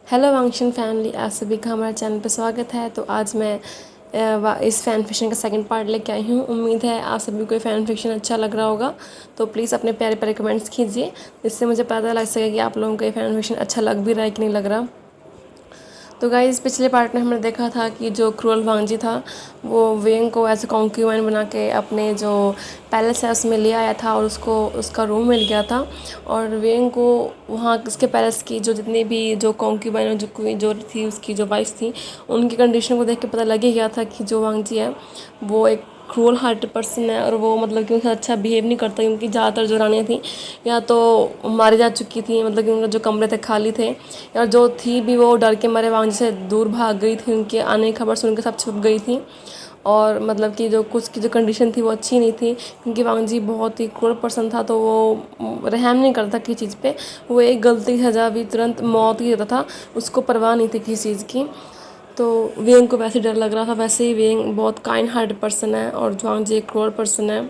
Hello वांगशन family, आप सभी का हमारे चैनल पर स्वागत है। तो आज मैं इस फ़ैन फिक्शन का सेकंड पार्ट लेके आई हूँ। उम्मीद है आप सभी को फ़ैन फिक्शन अच्छा लग रहा होगा। तो प्लीज़ अपने प्यारे प्यारे कमेंट्स कीजिए, जिससे मुझे पता लग सके कि आप लोगों को ये फ़ैन फिक्शन अच्छा लग भी रहा है कि नहीं लग रहा। तो गाइस, पिछले पार्ट में हमने देखा था कि जो क्रूअल वांगजी था वो वेंग को एज ए कॉन्क्यूबाइन बना के अपने जो पैलेस है उसमें ले आया था और उसको उसका रूम मिल गया था। और वेंग को वहाँ उसके पैलेस की जो जितनी भी जो कॉन्क्यूबाइन जो क्वीन जो थी उसकी जो वाइफ थी उनकी कंडीशन को देख के पता लग ही गया था कि जो वांगजी है वो एक क्रूअल हार्टेड पर्सन है और वो मतलब कि उनसे अच्छा बिहेव नहीं करता, क्योंकि ज़्यादातर जो रानियाँ थी या तो मारी जा चुकी थी, मतलब कि उनका जो कमरे थे खाली थे, और जो थी भी वो डर के मारे वांगजी से दूर भाग गई थी। उनके आने की खबर सुन के सब छुप गई थी। और मतलब कि जो कुछ की जो कंडीशन थी वो अच्छी नहीं थी, क्योंकि वांगजी बहुत ही क्रूर पर्सन था। तो वो रहम नहीं करता किसी चीज़ पे, वो एक गलती की सजा भी तुरंत मौत ही देता था, उसको परवाह नहीं थी किसी चीज़ की। तो वेंग को वैसे डर लग रहा था, वैसे ही वेंग बहुत काइंड हार्टेड पर्सन है और वांगजी एक क्रूर पर्सन है।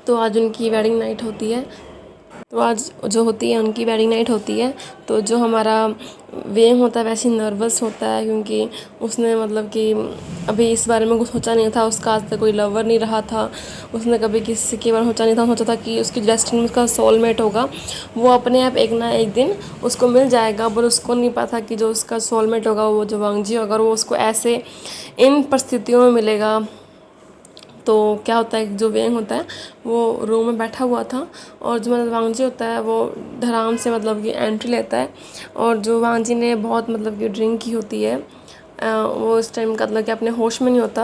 तो आज उनकी वेडिंग नाइट होती है। तो आज जो होती है उनकी वेडिंग नाइट होती है। तो जो हमारा वेंग होता है वैसे ही नर्वस होता है, क्योंकि उसने मतलब कि अभी इस बारे में कुछ सोचा नहीं था। उसका आज तक कोई लवर नहीं रहा था, उसने कभी किसी के बारे में सोचा नहीं था। सोचा था कि उसकी डेस्टिनी में उसका सोलमेट होगा, वो अपने आप एक ना एक दिन उसको मिल जाएगा। पर उसको नहीं पता कि जो उसका सोलमेट होगा वो जो वांगजी होगा वो उसको ऐसे इन परिस्थितियों में मिलेगा। तो क्या होता है, जो वेंग होता है वो रूम में बैठा हुआ था और जो मतलब वांगजी होता है वो धड़ाम से मतलब कि एंट्री लेता है। और जो वांगजी ने बहुत मतलब कि ड्रिंक की होती है, वो इस टाइम का मतलब कि अपने होश में नहीं होता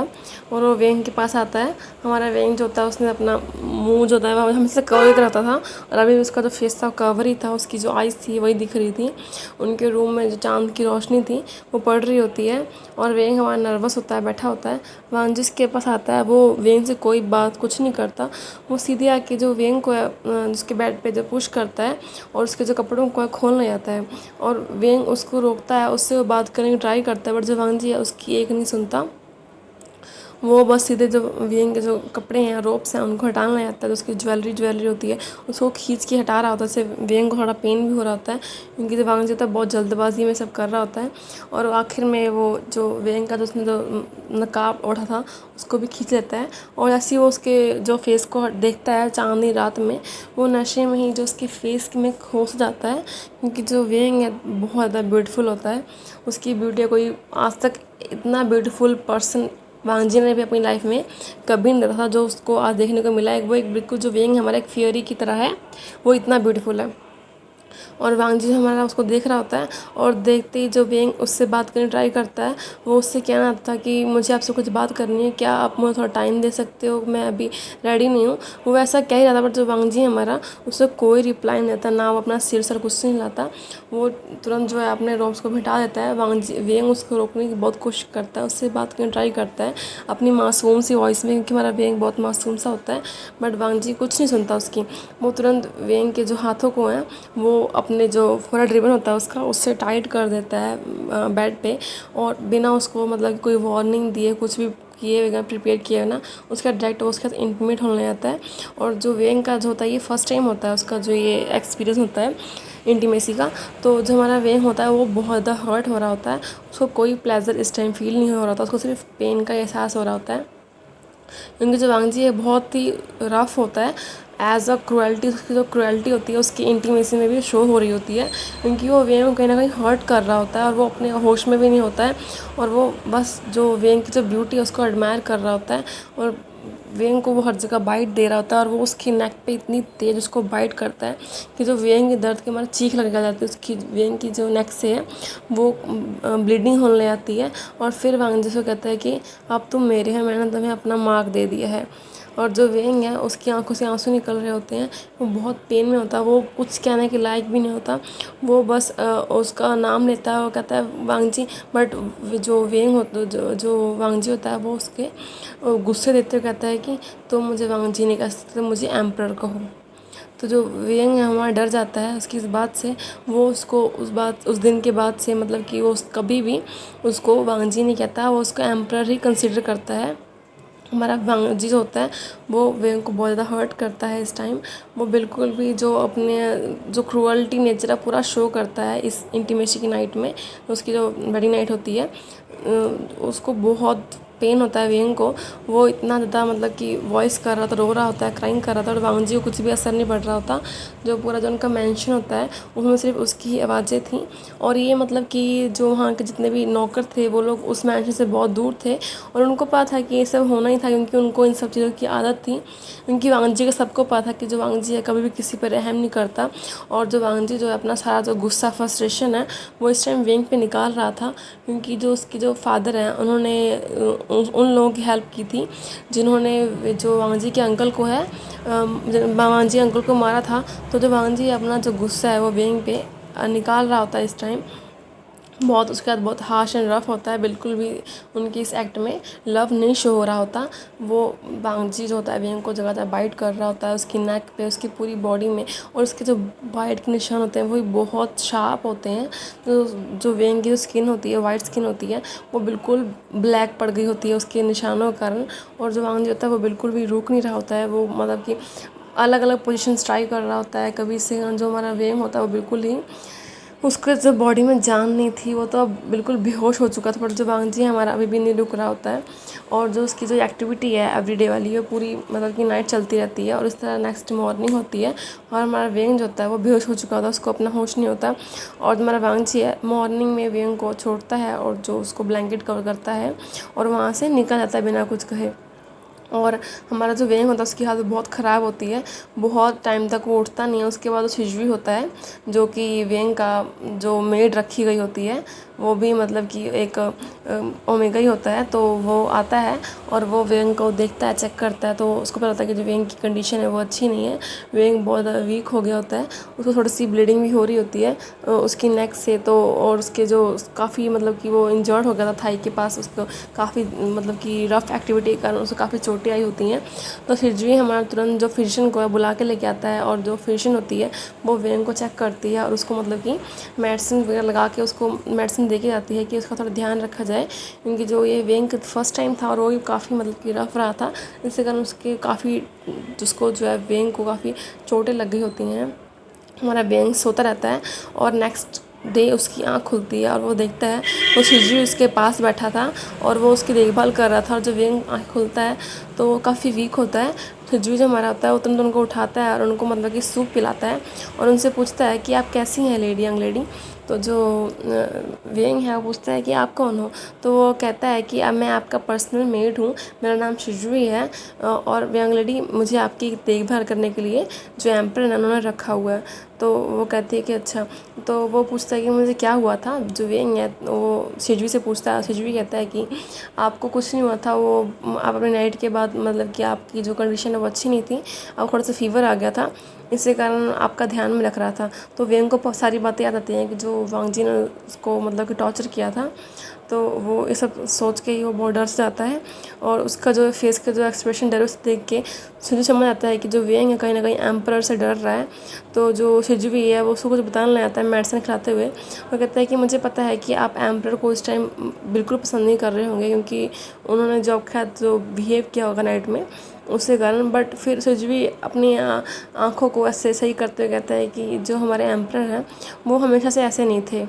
और वो वेंग के पास आता है। हमारा वेंग जो होता है उसने अपना मुंह जो होता है वो हमेशा कवर करता था, और अभी उसका जो फेस था कवर ही था, उसकी जो आइज़ थी वही दिख रही थी। उनके रूम में जो चांद की रोशनी थी वो पड़ रही होती है और वेंग हमारा नर्वस होता है, बैठा होता है। वांग जिसके पास आता है वो वेंग से कोई बात कुछ नहीं करता, वो सीधे आके जो वेंग को जिसके बेड पे जो पुश करता है और उसके जो कपड़ों को खोलने जाता है। और वेंग उसको रोकता है, उससे वो बात करने की ट्राई करता है, बट जो वांग जी है उसकी एक नहीं सुनता। वो बस सीधे जो वेंग के जो कपड़े हैं रोप्स हैं उनको हटाना जाता है। तो उसकी ज्वेलरी होती है उसको खींच के हटा रहा होता है। उससे वेंग को थोड़ा पेन भी हो रहा होता है, क्योंकि जो वांग जी होता है बहुत जल्दबाजी में सब कर रहा होता है। और आखिर में वो जो वेंग का जो उसने जो नकाब ओढ़ा था उसको भी खींच लेता है। और ऐसे ही वो उसके जो फेस को देखता है चांदनी रात में, वो नशे में ही जो उसके फेस में खो जाता है, क्योंकि जो वेंग है बहुत ज़्यादा ब्यूटीफुल होता है। उसकी ब्यूटी कोई आज तक इतना ब्यूटीफुल पर्सन वांगजी ने भी अपनी लाइफ में कभी नहीं देखा था जो उसको आज देखने को मिला है। वो एक बिल्कुल जो वेंग हमारा एक फ्योरी की तरह है, वो इतना ब्यूटीफुल है। और वांगजी हमारा उसको देख रहा होता है और देखते ही जो वेंग उससे बात करने ट्राई करता है, वो उससे कहना था कि मुझे आपसे कुछ बात करनी है, क्या आप मुझे थोड़ा टाइम दे सकते हो, मैं अभी रेडी नहीं हूँ। वो वैसा कह ही रहा था, बट जो वांगजी हमारा उससे कोई रिप्लाई नहीं देता, ना वो अपना सिर सर कुछ नहीं लाता। वो तुरंत जो है अपने रोब्स को हटा देता है। वांगजी वेंग उसको रोकने की बहुत कोशिश करता है, उससे बात करने ट्राई करता है अपनी मासूम सी वॉइस में, क्योंकि हमारा वेंग बहुत मासूम सा होता है। बट वांगजी कुछ नहीं सुनता उसकी। वो तुरंत वेंग के जो हाथों को हैं वो अपने जो फोरहेड रिबन होता है उसका उससे टाइट कर देता है बेड पे, और बिना उसको मतलब कोई वार्निंग दिए कुछ भी किए बगैर प्रिपेयर किए ना उसका डायरेक्ट उसके साथ इंटीमेट होने जाता है। और जो वेंग का जो होता है ये फर्स्ट टाइम होता है उसका जो ये एक्सपीरियंस होता है इंटीमेसी का। तो जो हमारा वेंग होता है वो बहुत ज़्यादा हर्ट हो रहा होता है, उसको कोई प्लेजर इस टाइम फील नहीं हो रहा था, उसको सिर्फ पेन का एहसास हो रहा होता है। क्योंकि जो वांगजी है बहुत ही रफ होता है, एज अ क्रुएल्टी उसकी जो क्रुएल्टी होती है उसकी इंटीमेसी में भी शो हो रही होती है, क्योंकि वो वेंग को कहीं ना कहीं हर्ट कर रहा होता है और वो अपने होश में भी नहीं होता है। और वो बस जो वेंग की जो ब्यूटी है उसको एडमायर कर रहा होता है, और वेंग को वो हर जगह बाइट दे रहा होता है। और वो उसकी नेक पे इतनी तेज़ उसको बाइट करता है कि जो वेंग के दर्द के मारे चीख लग जाती है। उसकी वेंग की जो नेक से है वो ब्लीडिंग होने आती है। और फिर वांगजी से कहता है कि अब तुम मेरे हैं, मैंने तुम्हें अपना मार्क दे दिया है। और जो वेंग है उसकी आंखों से आंसू निकल रहे होते हैं, वो बहुत पेन में होता है, वो कुछ कहने के लायक भी नहीं होता। वो बस उसका नाम लेता है और कहता है वांगजी। बट जो वेंग होता जो वांगजी होता है वो उसके गुस्से देते हुए कहता है कि तुम मुझे वांगजी नहीं कह सकते, मुझे एम्परर कहो। तो जो वेंग है हमारा डर जाता है उसकी इस बात से। वो उसको उस दिन के बाद से मतलब कि वो कभी भी उसको वांगजी नहीं कहता, वो उसको एम्परर ही कंसिडर करता है। हमारा वांगजी जो होता है वो वेंग को बहुत ज़्यादा हर्ट करता है इस टाइम। वो बिल्कुल भी जो अपने जो क्रूअल्टी नेचर है पूरा शो करता है इस इंटीमेसी की नाइट में। उसकी जो वेडिंग नाइट होती है उसको बहुत पेन होता है वेंग को। वो इतना ज़्यादा मतलब कि वॉइस कर रहा था, रो रहा होता है, क्राइंग कर रहा था, और वांगजी को कुछ भी असर नहीं पड़ रहा होता। जो पूरा जो उनका मैंशन होता है उसमें सिर्फ उसकी ही आवाज़ें थी। और ये मतलब कि जो वहाँ के जितने भी नौकर थे वो लोग उस मैंशन से बहुत दूर थे, और उनको पता था कि ये सब होना ही था, क्योंकि उनको इन सब चीज़ों की आदत थी। क्योंकि वांगजी का सबको पता था कि जो वांगजी है कभी भी किसी पर रहम नहीं करता। और जो वांगजी जो है अपना सारा जो गुस्सा फ्रस्ट्रेशन है वो इस टाइम वेंग पे निकाल रहा था, क्योंकि जो उसके जो फादर हैं उन्होंने उन लोगों की हेल्प की थी जिन्होंने जो वांगजी के अंकल को है वांगजी अंकल को मारा था। तो जो वांगजी अपना जो गुस्सा है वो वेंग पे निकाल रहा होता है इस टाइम बहुत। उसके बाद बहुत हार्श एंड रफ होता है, बिल्कुल भी उनकी इस एक्ट में लव नहीं शो हो रहा होता। वो वांगजी जो होता है वेंग को जगह जगह बाइट कर रहा होता है, उसकी नेक पे, उसकी पूरी बॉडी में, और उसके जो बाइट के निशान होते हैं वो बहुत शार्प होते हैं। तो जो वेंग की जो स्किन होती है, वाइट स्किन होती है, वो बिल्कुल ब्लैक पड़ गई होती है उसके निशानों के कारण। और जो वांगजी होता है वो बिल्कुल भी रुक नहीं रहा होता है, वो मतलब कि अलग अलग पोजीशंस ट्राई कर रहा होता है। कभी से जो हमारा वेंग होता है वो बिल्कुल ही उसके जो बॉडी में जान नहीं थी, वो तो अब बिल्कुल बेहोश हो चुका था। पर जो वांगजी है हमारा अभी भी नहीं रुक रहा होता है। और जो उसकी जो एक्टिविटी है एवरीडे वाली वो पूरी मतलब कि नाइट चलती रहती है, और इस तरह नेक्स्ट मॉर्निंग होती है और हमारा वेंग जो होता है वो बेहोश हो चुका होता है, उसको अपना होश नहीं होता। और जो हमारा वांगजी है मॉर्निंग में वेंग को छोड़ता है और जो उसको ब्लैंकेट कवर करता है और वहाँ से निकल जाता है बिना कुछ कहे। और हमारा जो वेंग होता है उसकी हालत बहुत ख़राब होती है, बहुत टाइम तक वो उठता नहीं है। उसके बाद वो शिजवी होता है जो कि वेंग का जो मेड रखी गई होती है, वो भी मतलब कि एक ओमेगा ही होता है। तो वो आता है और वो वेंग को देखता है, चेक करता है, तो उसको पता होता है कि जो वेंग की कंडीशन है वो अच्छी नहीं है। वेंग बहुत वीक हो गया होता है, उसको थोड़ी सी ब्लीडिंग भी हो रही होती है उसकी नेक से। तो और उसके जो काफ़ी मतलब कि वो इंजर्ड हो गया था थाई के पास, उसको काफ़ी मतलब कि रफ़ एक्टिविटी के कारण उसको काफ़ी चोटें आई होती हैं। तो फिर हमारा तुरंत जो फिजिशियन को है बुला के लेके आता है, और जो फिजिशियन होती है वो वेंग को चेक करती है और उसको मतलब कि मेडिसिन वगैरह लगा के उसको मेडिसिन दे के जाती है कि उसका थोड़ा ध्यान रखा जाए, क्योंकि जो ये वेंग फर्स्ट टाइम था और वो भी काफ़ी मतलब कि रफ रहा था, इसके कारण उसके काफ़ी उसको जो है वेंग को काफ़ी चोटें लग गई होती हैं। हमारा वेंग सोता रहता है और नेक्स्ट डे उसकी आँख खुलती है और वो देखता है तो शिजू उसके पास बैठा था और वो उसकी देखभाल कर रहा था। और जब वेंग आँख खुलता है तो वो काफ़ी वीक होता है। शिजू जो हमारा होता है वो तुरंत उनको उठाता है और उनको मतलब कि सूप पिलाता है और उनसे पूछता है कि आप कैसी हैं लेडी, यंग लेडी। तो जो वेंग है वो पूछता है कि आप कौन हो। तो वो कहता है कि अब मैं आपका पर्सनल मेड हूँ, मेरा नाम शिजुई है, और यंग लेडी मुझे आपकी देखभाल करने के लिए जो एम्पर है उन्होंने रखा हुआ है। तो वो कहती है कि अच्छा। तो वो पूछता है कि मुझे क्या हुआ था। जो वेंग है वो शिजुई से पूछता है, शिजुई कहता है कि आपको कुछ नहीं हुआ था, वो आप अपने नाइट के बाद मतलब कि आपकी जो कंडीशन है वो अच्छी नहीं थी, आपको थोड़ा सा फीवर आ गया था, इसी कारण आपका ध्यान में रख रहा था। तो वेंग को सारी बातें याद आती हैं कि जो वांगजी ने उसको मतलब कि टॉर्चर किया था। तो वो ये सब सोच के ही वो बहुत डर से जाता है, और उसका जो फेस का जो एक्सप्रेशन डर उसे देख के शिजू समझ आता है कि जो वेंग है कहीं ना कहीं एम्परर से डर रहा है। तो जो शिजू भी है वो उसको कुछ बताने लग जाता है मेडिसिन खिलाते हुए। वो कहता है कि मुझे पता है कि आप एम्परर को इस टाइम बिल्कुल पसंद नहीं कर रहे होंगे, क्योंकि उन्होंने जो आपके साथ जो बिहेव किया होगा नाइट में उसके कारण। बट फिर शिजू अपनी आँखों को ऐसे सही करते हुए कहता है कि जो हमारे एम्परर हैं वो हमेशा से ऐसे नहीं थे।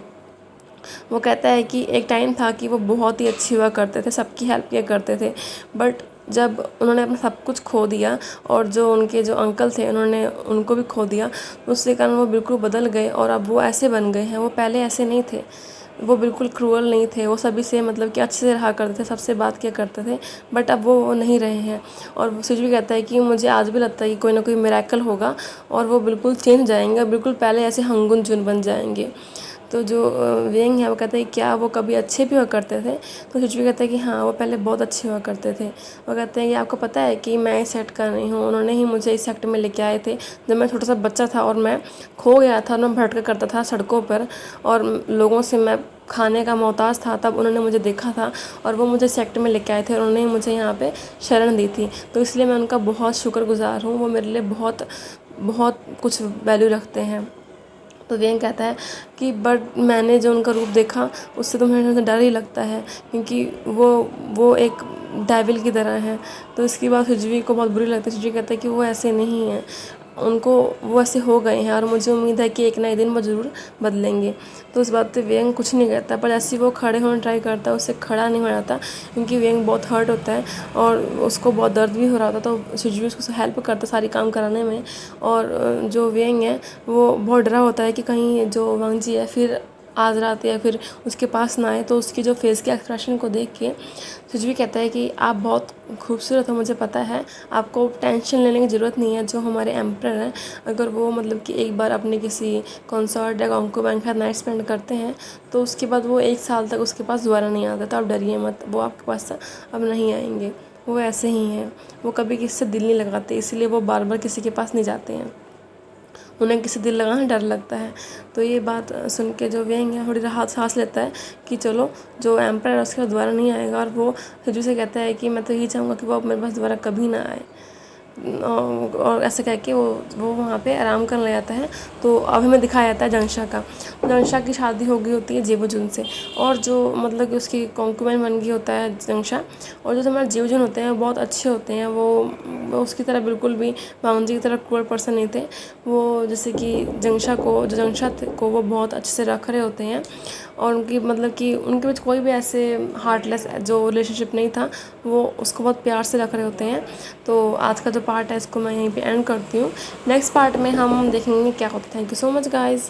वो कहता है कि एक टाइम था कि वो बहुत ही अच्छे हुआ करते थे, सबकी हेल्प किया करते थे, बट जब उन्होंने अपना सब कुछ खो दिया और जो उनके जो अंकल थे उन्होंने उनको भी खो दिया, तो उसके कारण वो बिल्कुल बदल गए और अब वो ऐसे बन गए हैं। वो पहले ऐसे नहीं थे, वो बिल्कुल क्रूअल नहीं थे, वो सभी से मतलब कि अच्छे से रहा करते थे, सबसे बात किया करते थे, बट अब वो नहीं रहे हैं। और सिज भी कहता है कि मुझे आज भी लगता है कि कोई ना कोई मिरेकल होगा और वो बिल्कुल चेंज हो जाएंगे, बिल्कुल पहले ऐसे हंगुन जुन बन जाएंगे। तो जो वेंग है वो कहता है क्या वो कभी अच्छे भी हुआ करते थे। तो सिचुए कहता है कि हाँ वो पहले बहुत अच्छे हुआ करते थे। वो कहते हैं कि आपको पता है कि मैं इस सेक्ट का नहीं हूँ, उन्होंने ही मुझे इस सेक्ट में लेके आए थे जब मैं छोटा सा बच्चा था और मैं खो गया था और मैं भटका करता था सड़कों पर और लोगों से मैं खाने का मोहताज था। तब उन्होंने मुझे देखा था और वो मुझे सेक्ट में लेके आए थे और उन्होंने मुझे यहाँ पे शरण दी थी। तो इसलिए मैं उनका बहुत शुक्रगुजार हूँ, वो मेरे लिए बहुत बहुत कुछ वैल्यू रखते हैं। तो वेंग कहता है कि बट मैंने जो उनका रूप देखा उससे तो मुझे डर ही लगता है, क्योंकि वो एक डेविल की तरह है। तो इसकी बात हिजवी को बहुत बुरी लगती है। हिजवी कहता है कि वो ऐसे नहीं है, उनको वो ऐसे हो गए हैं और मुझे उम्मीद है कि एक ना एक दिन वो ज़रूर बदलेंगे। तो इस बात पे वेंग कुछ नहीं कहता, पर जैसे ही वो खड़े होने ट्राई करता है उससे खड़ा नहीं हो जाता, क्योंकि वेंग बहुत हर्ट होता है और उसको बहुत दर्द भी हो रहा था। तो शिजू उसको हेल्प करता सारी काम कराने में। और जो वेंग है वो बहुत डरा होता है कि कहीं जो वांग जी है फिर आज रात या फिर उसके पास ना आए। तो उसकी जो फेस के एक्सप्रेशन को देख के सुजवी कहता है कि आप बहुत खूबसूरत हो, मुझे पता है, आपको टेंशन लेने की ज़रूरत नहीं है। जो हमारे एम्पर हैं, अगर वो मतलब कि एक बार अपने किसी कॉन्सर्ट या कॉन्कुबाइन के साथ नाइट स्पेंड करते हैं तो उसके बाद वो 1 साल तक उसके पास दोबारा नहीं आता। तो आप डरिए मत, वो आपके पास अब नहीं आएंगे। वो ऐसे ही हैं, वो कभी किसी से दिल नहीं लगाते, इसलिए वो बार बार किसी के पास नहीं जाते हैं, उन्हें किसी दिल लगाना डर लगता है। तो ये बात सुन के जो वेंग है थोड़ी राहत सांस लेता है कि चलो जो एम्पर है उसके बाद दोबारा नहीं आएगा। और वो हिजू से कहता है कि मैं तो यही चाहूँगा कि वो अब मेरे पास दोबारा कभी ना आए। और ऐसे कह के वो वहाँ पे आराम करने लग जाता है। तो अब हमें दिखाया जाता है जंगशा का। जंगशा की शादी हो गई होती है जेबोजुन से, और जो मतलब कि उसकी कॉन्कुबाइन बन गई होता है जंगशा। और जो हमारे जेबोजुन होते हैं वो बहुत अच्छे होते हैं, वो उसकी तरह बिल्कुल भी वांग जी की तरह क्रूअल पर्सन नहीं थे। वो जैसे कि जंगशा को वो बहुत अच्छे से रख रहे होते हैं, और उनकी मतलब कि उनके बीच कोई भी ऐसे हार्टलेस जो रिलेशनशिप नहीं था, वो उसको बहुत प्यार से रख रहे होते हैं। तो आज का जो पार्ट है इसको मैं यहीं पे एंड करती हूँ। नेक्स्ट पार्ट में हम देखेंगे क्या होता है। Thank you so much guys.